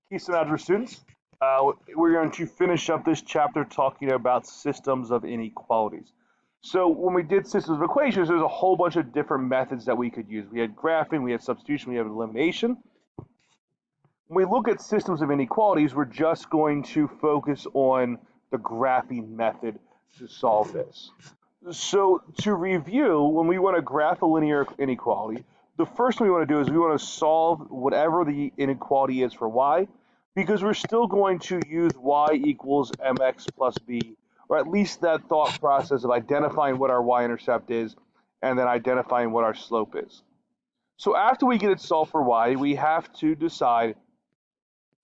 Keystone Algebra students. We're going to finish up this chapter talking about systems of inequalities. So when we did systems of equations, there's a whole bunch of different methods that we could use. We had graphing, we had substitution, we had elimination. When we look at systems of inequalities, we're just going to focus on the graphing method to solve this. So to review, when we want to graph a linear inequality, the first thing we want to do is we want to solve whatever the inequality is for y, because we're still going to use y equals mx plus b, or at least that thought process of identifying what our y-intercept is and then identifying what our slope is. So after we get it solved for y, we have to decide,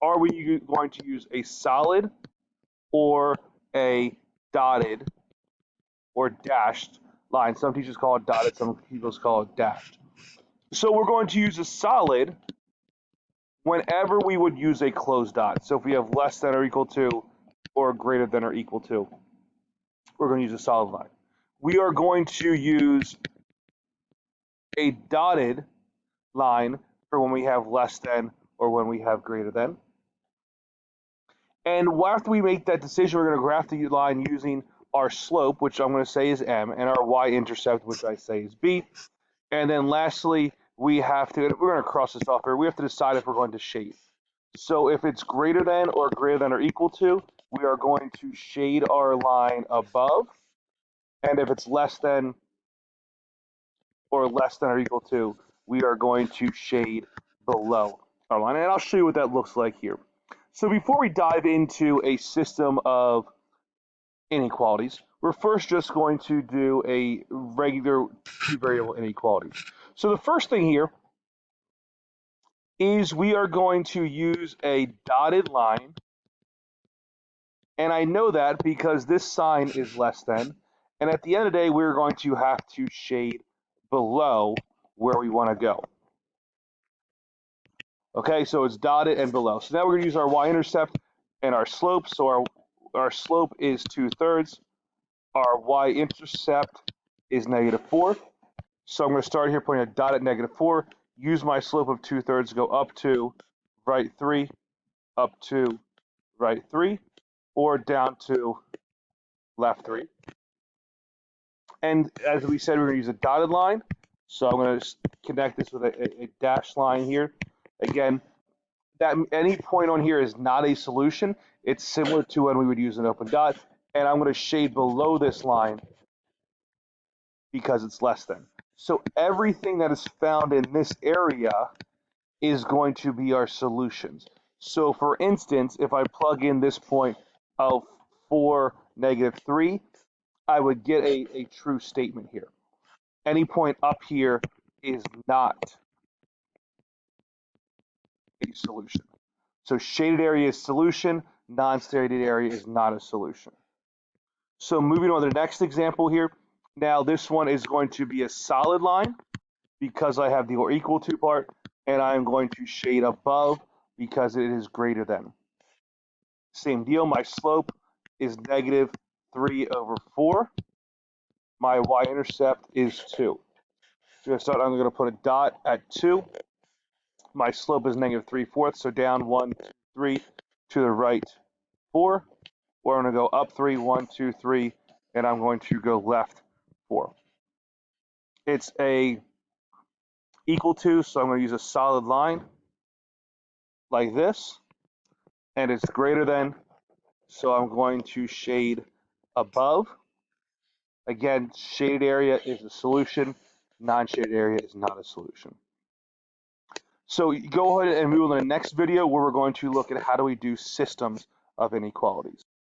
are we going to use a solid or a dotted or dashed line? Some teachers call it dotted, some people call it dashed. So we're going to use a solid whenever we would use a closed dot. So if we have less than or equal to or greater than or equal to, we're going to use a solid line. We are going to use a dotted line for when we have less than or when we have greater than. And after we make that decision, we're going to graph the line using our slope, which I'm going to say is m, and our y-intercept, which I say is b. And then lastly, we're going to cross this off here, we have to decide if we're going to shade. So if it's greater than or equal to, we are going to shade our line above. And if it's less than or equal to, we are going to shade below our line. And I'll show you what that looks like here. So before we dive into a system of inequalities, we're first just going to do a regular two-variable inequality. So the first thing here is we are going to use a dotted line, and I know that because this sign is less than, and at the end of the day, we're going to have to shade below where we want to go. Okay, so it's dotted and below. So now we're going to use our y-intercept and our slope. So our slope is 2/3. Our y-intercept is -4. So I'm going to start here putting a dot at -4. Use my slope of 2/3 to go up to right 3, up to right 3, or down to left 3. And as we said, we're going to use a dotted line. So I'm going to connect this with a dashed line here. Again, that any point on here is not a solution. It's similar to when we would use an open dot. And I'm going to shade below this line because it's less than. So everything that is found in this area is going to be our solutions. So for instance, if I plug in this point of 4, -3, I would get a true statement here. Any point up here is not a solution. So shaded area is solution, non-shaded area is not a solution. So moving on to the next example here. Now this one is going to be a solid line because I have the or equal to part, and I'm going to shade above because it is greater than. Same deal, my slope is -3/4. My y-intercept is 2. So I'm going to put a dot at 2. My slope is -3/4, so down 1, 2, 3, to the right 4. Or I'm going to go up 3, 1, 2, 3, and I'm going to go left 4. It's a equal to, so I'm going to use a solid line like this, and it's greater than, so I'm going to shade above. Again, shaded area is a solution, non-shaded area is not a solution. So go ahead and move on to the next video where we're going to look at how do we do systems of inequalities.